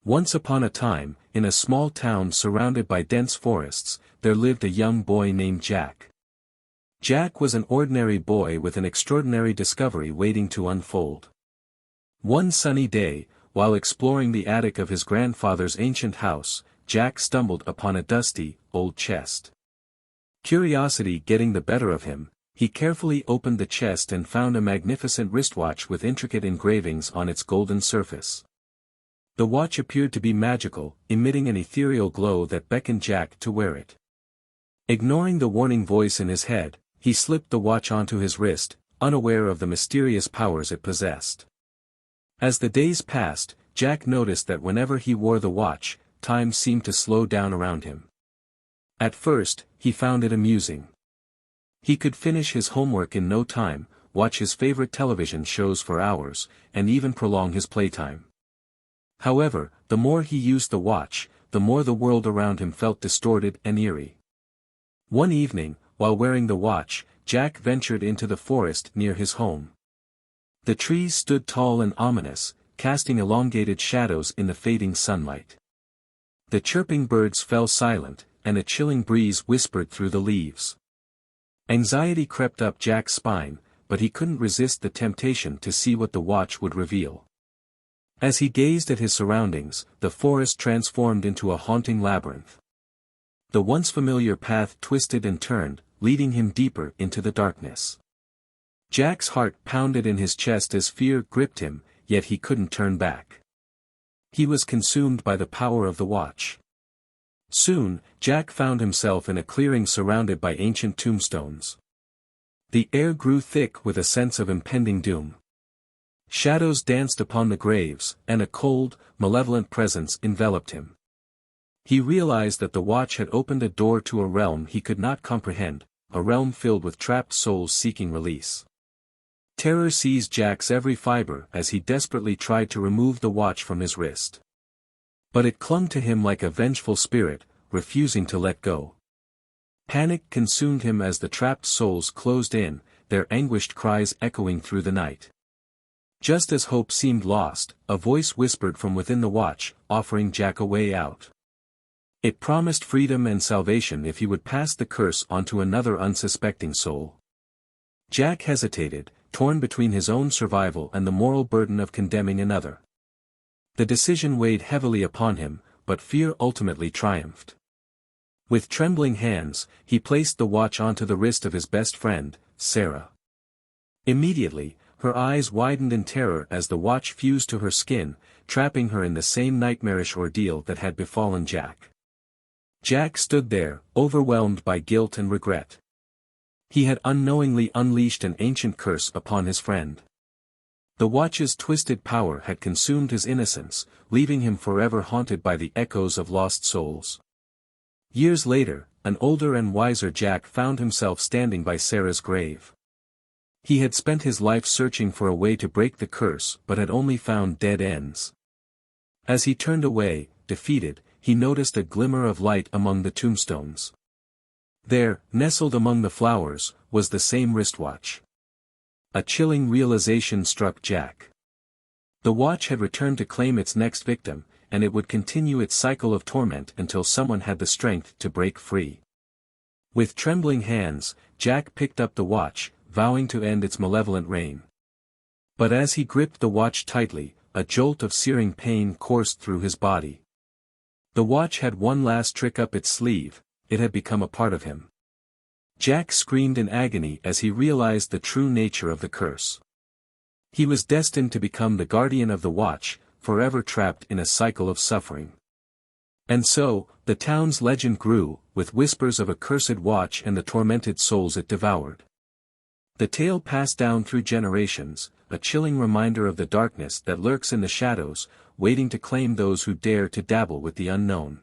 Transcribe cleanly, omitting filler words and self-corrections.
Once upon a time, in a small town surrounded by dense forests, there lived a young boy named Jack. Jack was an ordinary boy with an extraordinary discovery waiting to unfold. One sunny day, while exploring the attic of his grandfather's ancient house, Jack stumbled upon a dusty, old chest. Curiosity getting the better of him, he carefully opened the chest and found a magnificent wristwatch with intricate engravings on its golden surface. The watch appeared to be magical, emitting an ethereal glow that beckoned Jack to wear it. Ignoring the warning voice in his head, he slipped the watch onto his wrist, unaware of the mysterious powers it possessed. As the days passed, Jack noticed that whenever he wore the watch, time seemed to slow down around him. At first, he found it amusing. He could finish his homework in no time, watch his favorite television shows for hours, and even prolong his playtime. However, the more he used the watch, the more the world around him felt distorted and eerie. One evening, while wearing the watch, Jack ventured into the forest near his home. The trees stood tall and ominous, casting elongated shadows in the fading sunlight. The chirping birds fell silent, and a chilling breeze whispered through the leaves. Anxiety crept up Jack's spine, but he couldn't resist the temptation to see what the watch would reveal. As he gazed at his surroundings, the forest transformed into a haunting labyrinth. The once familiar path twisted and turned, leading him deeper into the darkness. Jack's heart pounded in his chest as fear gripped him, yet he couldn't turn back. He was consumed by the power of the watch. Soon, Jack found himself in a clearing surrounded by ancient tombstones. The air grew thick with a sense of impending doom. Shadows danced upon the graves, and a cold, malevolent presence enveloped him. He realized that the watch had opened a door to a realm he could not comprehend, a realm filled with trapped souls seeking release. Terror seized Jack's every fiber as he desperately tried to remove the watch from his wrist. But it clung to him like a vengeful spirit, refusing to let go. Panic consumed him as the trapped souls closed in, their anguished cries echoing through the night. Just as hope seemed lost, a voice whispered from within the watch, offering Jack a way out. It promised freedom and salvation if he would pass the curse onto another unsuspecting soul. Jack hesitated, torn between his own survival and the moral burden of condemning another. The decision weighed heavily upon him, but fear ultimately triumphed. With trembling hands, he placed the watch onto the wrist of his best friend, Sarah. Immediately, her eyes widened in terror as the watch fused to her skin, trapping her in the same nightmarish ordeal that had befallen Jack. Jack stood there, overwhelmed by guilt and regret. He had unknowingly unleashed an ancient curse upon his friend. The watch's twisted power had consumed his innocence, leaving him forever haunted by the echoes of lost souls. Years later, an older and wiser Jack found himself standing by Sarah's grave. He had spent his life searching for a way to break the curse but had only found dead ends. As he turned away, defeated, he noticed a glimmer of light among the tombstones. There, nestled among the flowers, was the same wristwatch. A chilling realization struck Jack. The watch had returned to claim its next victim, and it would continue its cycle of torment until someone had the strength to break free. With trembling hands, Jack picked up the watch, vowing to end its malevolent reign. But as he gripped the watch tightly, a jolt of searing pain coursed through his body. The watch had one last trick up its sleeve, it had become a part of him. Jack screamed in agony as he realized the true nature of the curse. He was destined to become the guardian of the watch, forever trapped in a cycle of suffering. And so, the town's legend grew, with whispers of a cursed watch and the tormented souls it devoured. The tale passed down through generations, a chilling reminder of the darkness that lurks in the shadows, waiting to claim those who dare to dabble with the unknown.